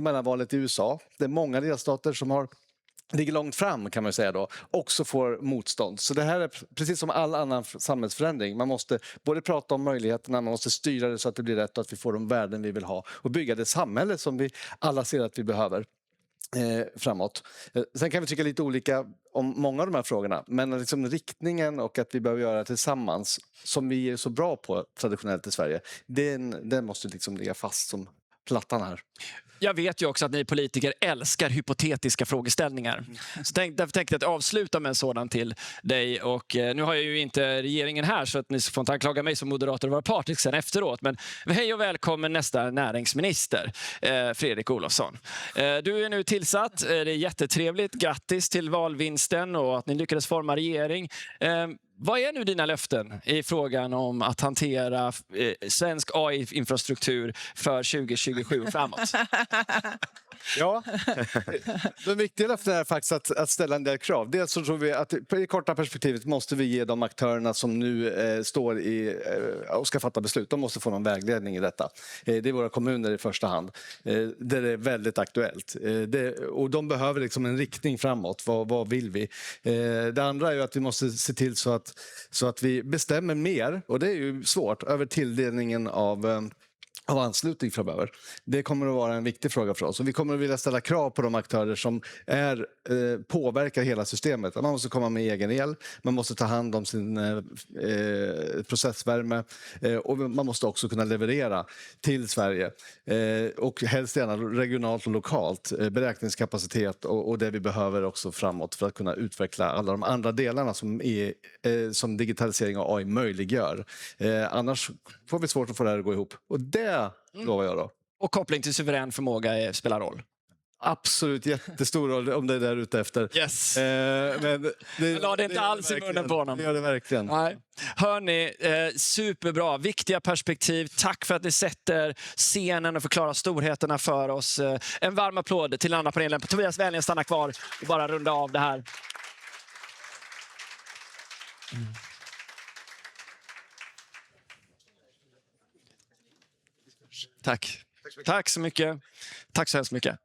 mellanvalet i USA. Det är många delstater som ligger långt fram, kan man säga då, också får motstånd. Så det här är precis som all annan samhällsförändring. Man måste både prata om möjligheterna, man måste styra det så att det blir rätt och att vi får de värden vi vill ha och bygga det samhälle som vi alla ser att vi behöver framåt. Sen kan vi tycka lite olika om många av de här frågorna, men liksom riktningen och att vi behöver göra det tillsammans, som vi är så bra på traditionellt i Sverige, den måste liksom ligga fast som plattan här. Jag vet ju också att ni politiker älskar hypotetiska frågeställningar. Så därför tänkte jag att avsluta med en sådan till dig. Och nu har jag ju inte regeringen här, så att ni får inte anklaga mig som moderator och vara partisk sen efteråt. Men hej och välkommen nästa näringsminister, Fredrik Olovsson. Du är nu tillsatt. Det är jättetrevligt. Grattis till valvinsten och att ni lyckades forma regering. Vad är nu dina löften i frågan om att hantera svensk AI-infrastruktur för 2027 och framåt? Ja, de viktiga löftena är faktiskt att ställa en del krav. Dels så tror vi att i det korta perspektivet måste vi ge de aktörerna som nu står och ska fatta beslut, de måste få någon vägledning i detta. Det är våra kommuner i första hand. Det är väldigt aktuellt. Och de behöver liksom en riktning framåt. Vad vill vi? Det andra är ju att vi måste se till så att vi bestämmer mer, och det är ju svårt, över tilldelningen av anslutning framöver. Det kommer att vara en viktig fråga för oss. Och vi kommer att vilja ställa krav på de aktörer som påverkar hela systemet. Man måste komma med egen el, man måste ta hand om sin processvärme och man måste också kunna leverera till Sverige. Och helst gärna regionalt och lokalt. Beräkningskapacitet och det vi behöver också framåt för att kunna utveckla alla de andra delarna som digitalisering och AI möjliggör. Annars får vi svårt att få det här att gå ihop. Och det lovar jag då. Och koppling till suverän förmåga spelar roll. Absolut, jättestor roll om det är där ute efter. Yes. Men jag la det inte alls i munnen på honom. Det gör det verkligen. Nej. Hörni, superbra. Viktiga perspektiv. Tack för att ni sätter scenen och förklarar storheterna för oss. En varm applåd till den andra panelen. Tobias, vänligen stanna kvar och bara runda av det här. Tack. Tack så mycket. Tack så hemskt mycket.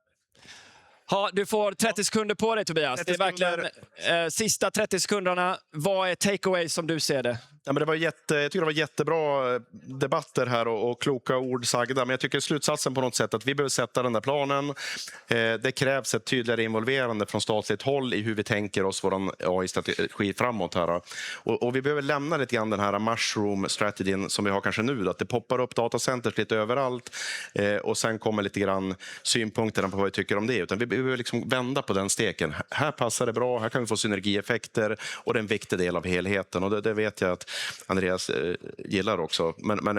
Du får 30 sekunder på dig, Tobias. Det är verkligen sista 30 sekunderna. Vad är takeaway som du ser det? Ja, men jag tycker det var jättebra debatter här och kloka ord sagda. Men jag tycker slutsatsen på något sätt att vi behöver sätta den där planen. Det krävs ett tydligare involverande från statligt håll i hur vi tänker oss vår AI-strategi framåt här. Och vi behöver lämna lite grann den här mushroom-strategin som vi har kanske nu. Att det poppar upp datacenters lite överallt och sen kommer lite grann synpunkterna på vad vi tycker om det. Utan vi behöver liksom vända på den steken. Här passar det bra, här kan vi få synergieffekter och det är en viktig del av helheten. Och det vet jag att Andreas gillar också. Men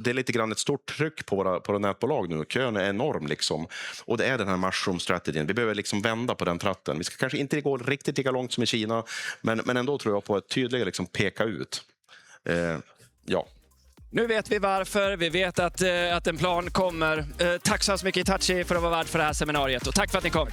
det är lite grann ett stort tryck på våra nätbolag nu. Kön är enorm liksom. Och det är den här mushroom-strategin. Vi behöver liksom vända på den tratten. Vi ska kanske inte gå riktigt lika långt som i Kina. Men ändå tror jag på att tydligare liksom peka ut. Ja. Nu vet vi varför. Vi vet att en plan kommer. Tack så mycket Hitachi för att vara värd för det här seminariet. Och tack för att ni kom.